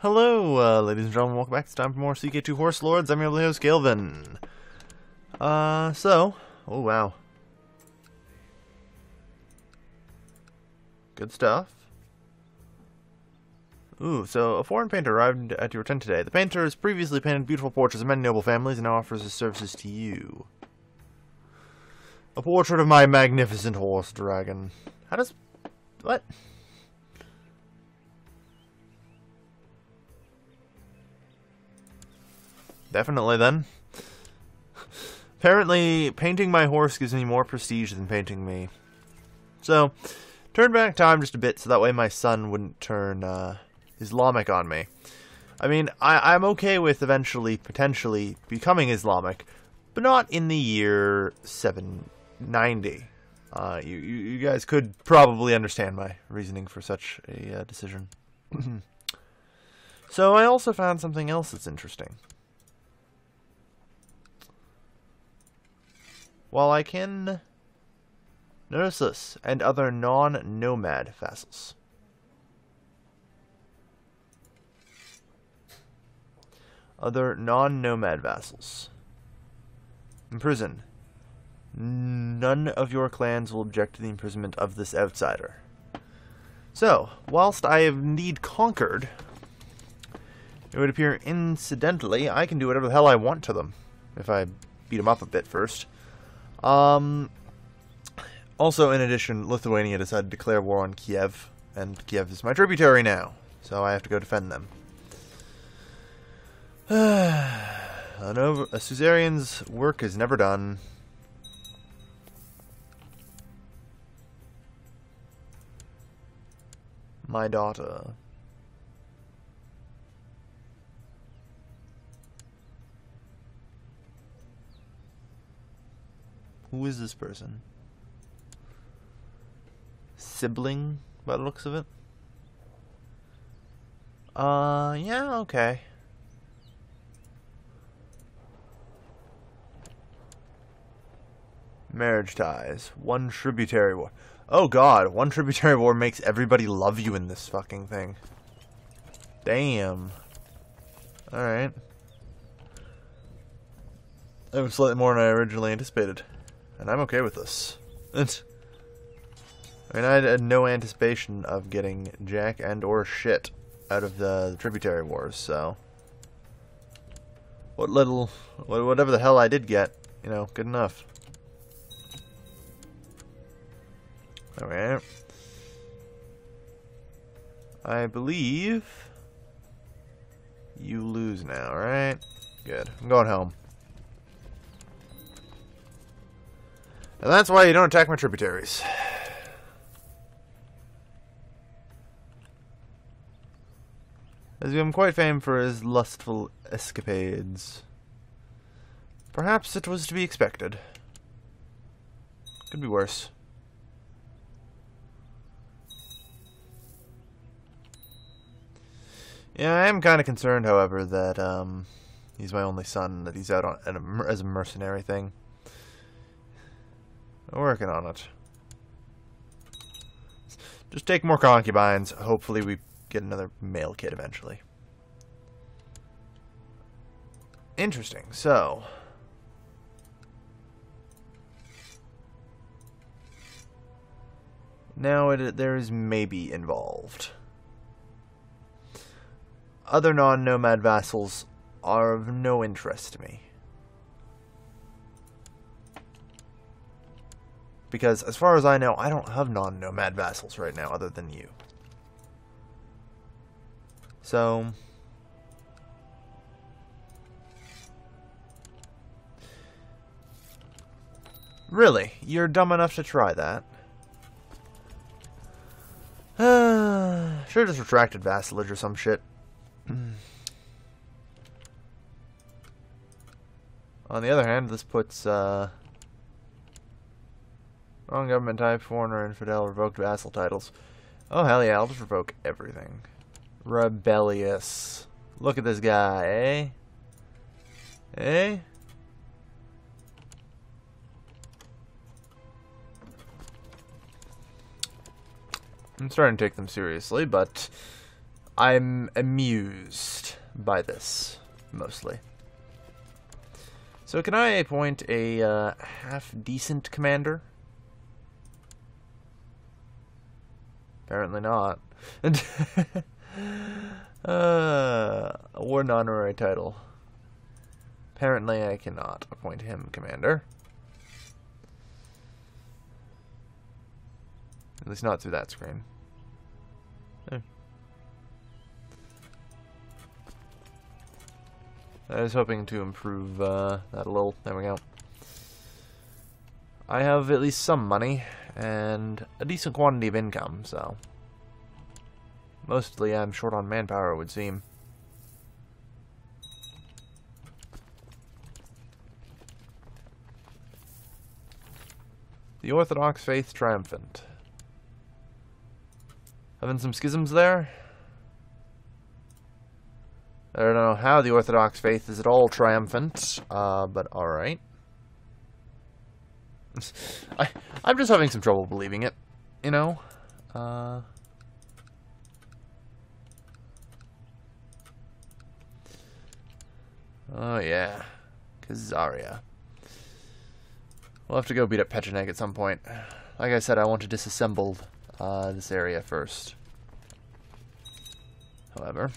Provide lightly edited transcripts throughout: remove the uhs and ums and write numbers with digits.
Hello, ladies and gentlemen, welcome back. It's time for more CK2 Horse Lords. I'm your host, Galvin. Oh wow. Good stuff. Ooh, so a foreign painter arrived at your tent today. The painter has previously painted beautiful portraits of many noble families and now offers his services to you. A portrait of my magnificent horse dragon. How does... what? Definitely, then. Apparently, painting my horse gives me more prestige than painting me. So, turn back time just a bit so that way my son wouldn't turn Islamic on me. I mean, I'm okay with eventually, potentially, becoming Islamic, but not in the year 790. You guys could probably understand my reasoning for such a decision. So, I also found something else that's interesting. While I can notice this and other non-nomad vassals. Other non-nomad vassals. Imprison. None of your clans will object to the imprisonment of this outsider. So, whilst I have indeed conquered, it would appear incidentally I can do whatever the hell I want to them. If I beat them up a bit first. Also, in addition, Lithuania decided to declare war on Kiev, and Kiev is my tributary now, so I have to go defend them. A Khazarian's work is never done. My daughter. Who is this person? Sibling, by the looks of it? Yeah, okay. Marriage ties. One tributary war. Oh god, one tributary war makes everybody love you in this fucking thing. Damn. Alright. That was slightly more than I originally anticipated. And I'm okay with this. I mean, I had no anticipation of getting jack and or shit out of the tributary wars, so... whatever the hell I did get, you know, good enough. Okay. I believe you lose now, right? Good. I'm going home. And that's why you don't attack my tributaries. Has become quite famed for his lustful escapades. Perhaps it was to be expected. Could be worse. Yeah, I am kind of concerned, however, that he's my only son, that he's out on as a mercenary thing. I'm working on it. Just take more concubines. Hopefully we get another male kid eventually. Interesting. So... now there is maybe involved. Other non-nomad vassals are of no interest to me. Because, as far as I know, I don't have non-nomad vassals right now, other than you. So... really? You're dumb enough to try that? Should've just retracted vassalage or some shit. On the other hand, this puts, wrong government type, foreigner, infidel, revoked vassal titles. Oh, hell yeah, I'll just revoke everything. Rebellious. Look at this guy, eh? Eh? I'm starting to take them seriously, but I'm amused by this, mostly. So can I appoint a half-decent commander? Apparently not. Award an honorary title. Apparently I cannot appoint him commander. At least not through that screen. I was hoping to improve that a little. There we go. I have at least some money and a decent quantity of income, so mostly I'm short on manpower, it would seem. The Orthodox faith triumphant. Having some schisms there? I don't know how the Orthodox faith is at all triumphant, but alright. I'm just having some trouble believing it, you know? Oh yeah. Khazaria. We'll have to go beat up Pecheneg at some point. Like I said, I want to disassemble this area first. However...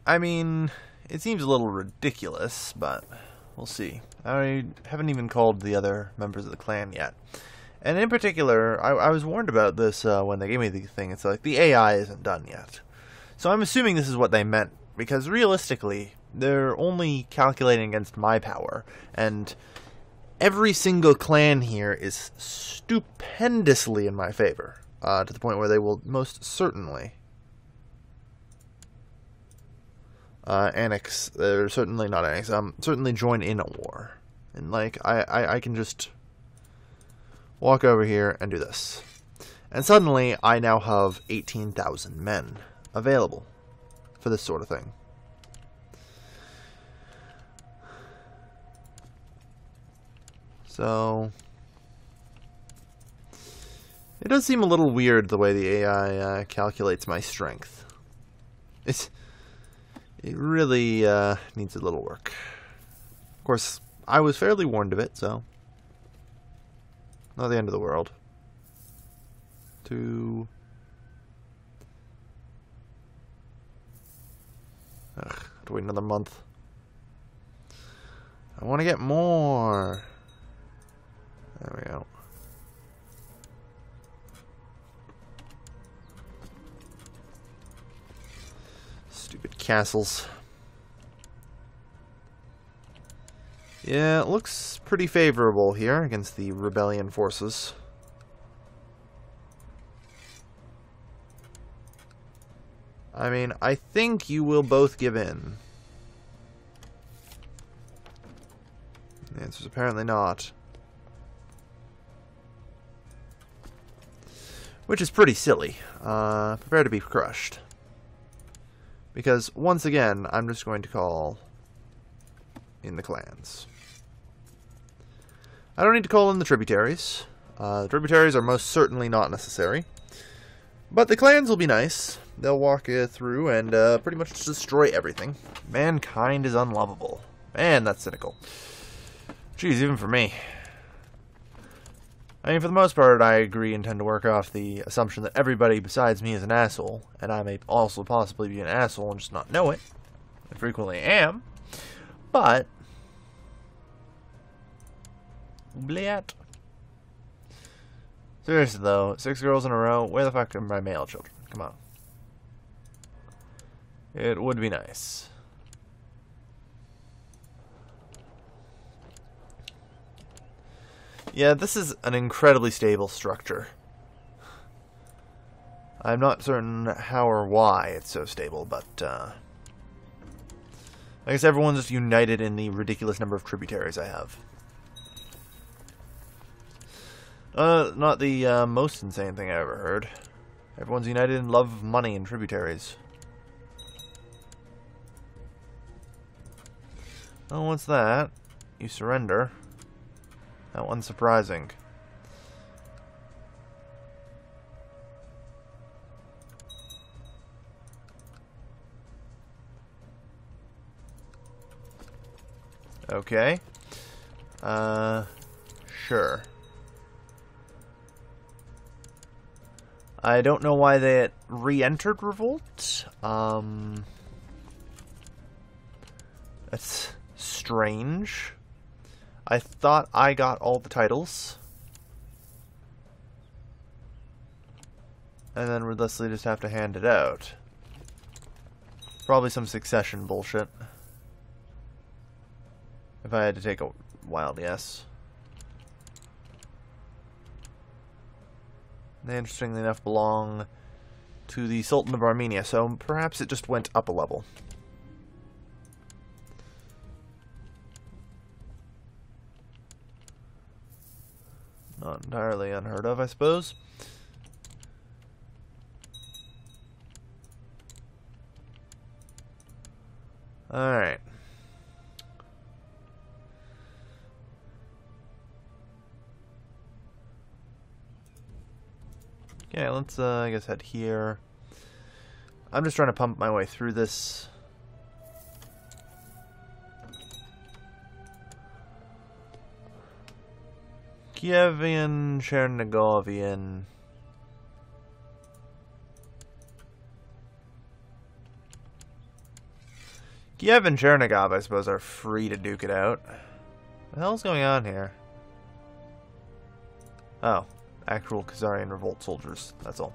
I mean, it seems a little ridiculous, but we'll see. I haven't even called the other members of the clan yet. And in particular, I was warned about this when they gave me the thing. It's like, the AI isn't done yet. So I'm assuming this is what they meant, because realistically, they're only calculating against my power. And every single clan here is stupendously in my favor, to the point where they will most certainly... annex, or certainly not annex, certainly join in a war. And, like, I can just walk over here and do this. And suddenly, I now have 18,000 men available for this sort of thing. So, it does seem a little weird the way the AI calculates my strength. It really needs a little work. Of course, I was fairly warned of it, so not the end of the world. To have to wait another month. I want to get more. There we go. Stupid castles. Yeah, it looks pretty favorable here against the rebellion forces. I mean, I think you will both give in. The answer is apparently not. Which is pretty silly. Prepare to be crushed. Because, once again, I'm just going to call in the clans. I don't need to call in the tributaries. The tributaries are most certainly not necessary. But the clans will be nice. They'll walk through and pretty much destroy everything. Mankind is unlovable. Man, that's cynical. Jeez, even for me. I mean, for the most part, I agree and tend to work off the assumption that everybody besides me is an asshole, and I may also possibly be an asshole and just not know it. I frequently am. But... Blat. Seriously, though, 6 girls in a row, where the fuck are my male children? Come on. It would be nice. Yeah, this is an incredibly stable structure. I'm not certain how or why it's so stable, but, I guess everyone's just united in the ridiculous number of tributaries I have. Not the, most insane thing I ever heard. Everyone's united in love of money and tributaries. Oh, what's that? You surrender. How unsurprising. Okay. Sure. I don't know why they re-entered Revolt. That's strange. I thought I got all the titles. And then would Leslie just have to hand it out. Probably some succession bullshit. If I had to take a wild guess. They, interestingly enough, belong to the Sultan of Armenia, so perhaps it just went up a level. Not entirely unheard of, I suppose. Alright. Okay, let's, I guess, head here. I'm just trying to pump my way through this. Kievian, Chernigovian. Kiev and Chernigov, I suppose, are free to duke it out. What the hell's going on here? Oh, actual Khazarian revolt soldiers, that's all.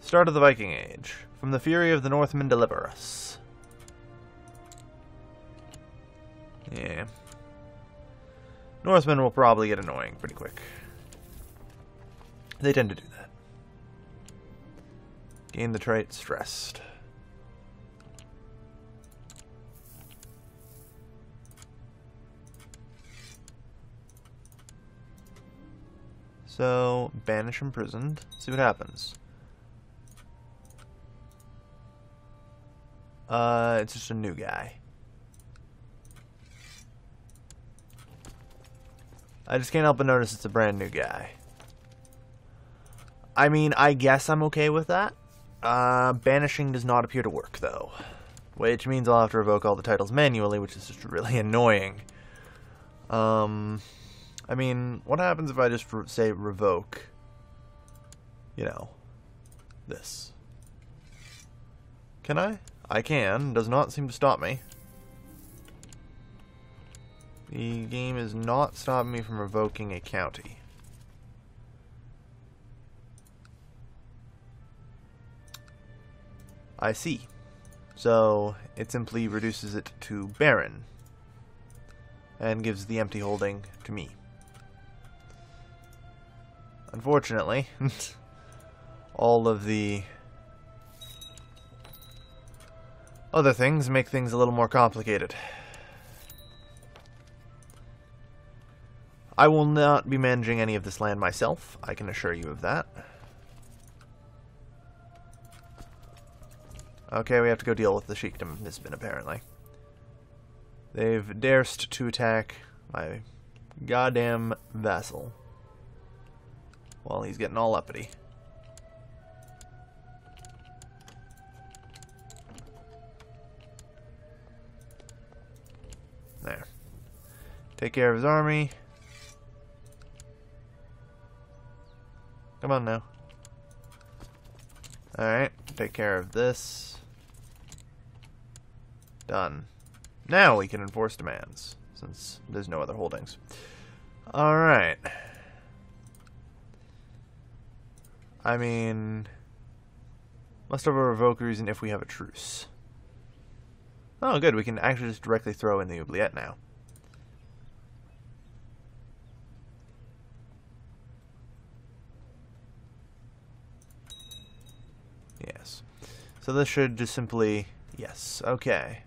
Start of the Viking Age. From the fury of the Northmen deliver us. Yeah. Northmen will probably get annoying pretty quick. They tend to do that. Gain the trait stressed. So, banish imprisoned. See what happens. It's just a new guy. I just can't help but notice it's a brand new guy. I mean, I guess I'm okay with that. Banishing does not appear to work, though. Which means I'll have to revoke all the titles manually, which is just really annoying. I mean, what happens if I just say revoke, you know, this? Can I? I can. Does not seem to stop me. The game is not stopping me from revoking a county. I see. So, it simply reduces it to barren. And gives the empty holding to me. Unfortunately, all of the other things make things a little more complicated. I will not be managing any of this land myself, I can assure you of that. Okay, we have to go deal with the Sheikdom Nisbin, apparently. They've dared to attack my goddamn vassal. Well, he's getting all uppity. There. Take care of his army. Come on now. Alright, take care of this. Done. Now we can enforce demands, since there's no other holdings. Alright. I mean, must have a revoke reason if we have a truce. Oh, good. We can actually just directly throw in the oubliette now. Yes. So this should just simply... Yes. Okay.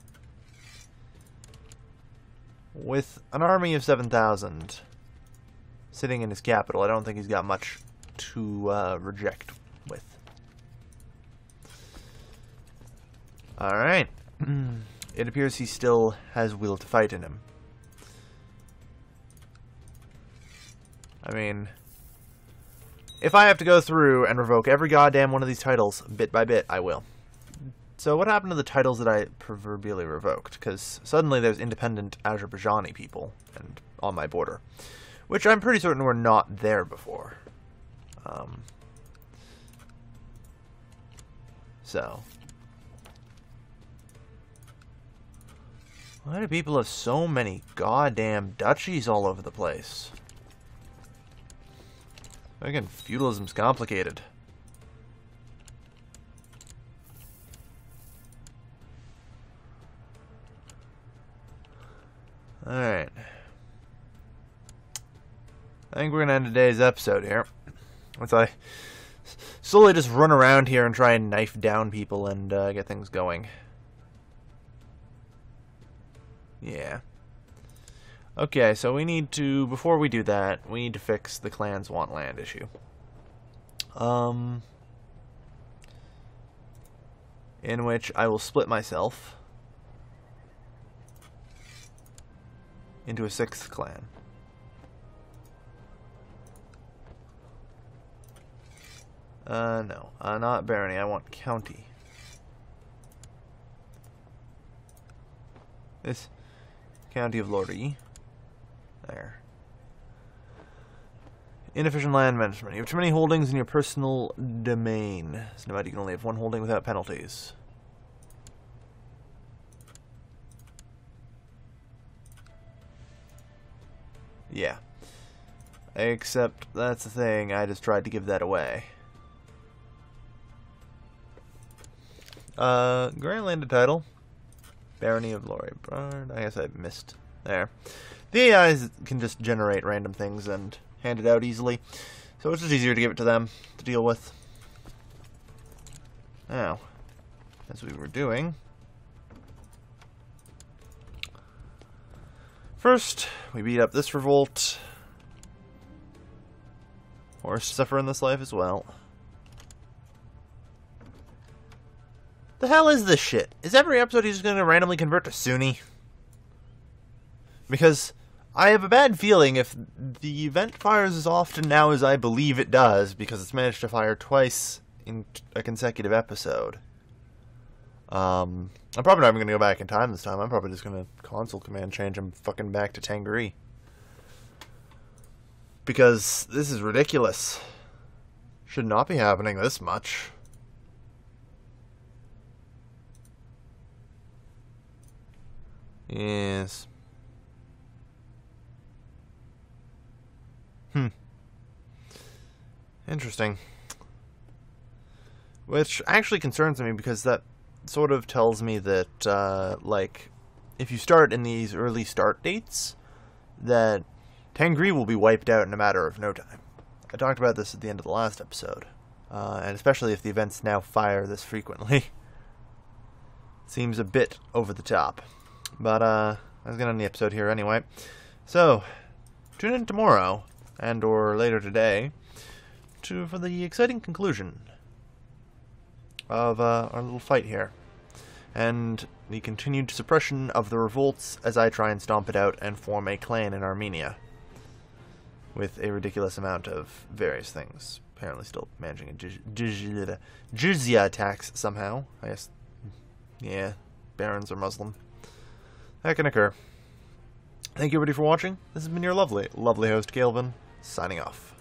With an army of 7,000 sitting in his capital, I don't think he's got much to reject with. Alright. it appears he still has will to fight in him. I mean, if I have to go through and revoke every goddamn one of these titles bit by bit, I will. So what happened to the titles that I proverbially revoked? Because suddenly there's independent Azerbaijani people and on my border, which I'm pretty certain were not there before. So, why do people have so many goddamn duchies all over the place? Again, feudalism's complicated. Alright. I think we're going to end today's episode here. Once I slowly just run around here and try and knife down people and get things going. Yeah. Okay, so we need to, before we do that, we need to fix the clans want land issue. In which I will split myself into a 6th clan. No, not barony, I want county. This county of Lordy. There. Inefficient land management. You have too many holdings in your personal domain. So you can only have one holding without penalties. Yeah. Except, that's the thing, I just tried to give that away. Grant landed title. Barony of Lorry Bard. I guess I missed there. The AIs can just generate random things and hand it out easily. So it's just easier to give it to them to deal with. Now, as we were doing, first, we beat up this revolt. Horse suffer in this life as well. The hell is this shit? Is every episode he's just going to randomly convert to Sunni? Because I have a bad feeling if the event fires as often now as I believe it does, because it's managed to fire twice in a consecutive episode. I'm probably not even going to go back in time this time. I'm probably just going to console command change him fucking back to Tangri. Because this is ridiculous. Should not be happening this much. Yes. Interesting. Which actually concerns me because that sort of tells me that, like, if you start in these early start dates, that Tangri will be wiped out in a matter of no time. I talked about this at the end of the last episode. And especially if the events now fire this frequently. Seems a bit over the top. But, I was going to end the episode here anyway. So, tune in tomorrow, and or later today, for the exciting conclusion of our little fight here. And the continued suppression of the revolts as I try and stomp it out and form a clan in Armenia. With a ridiculous amount of various things. Apparently still managing a jizya tax somehow. I guess, yeah, barons are Muslim. That can occur. Thank you everybody for watching. This has been your lovely host, Calvin, signing off.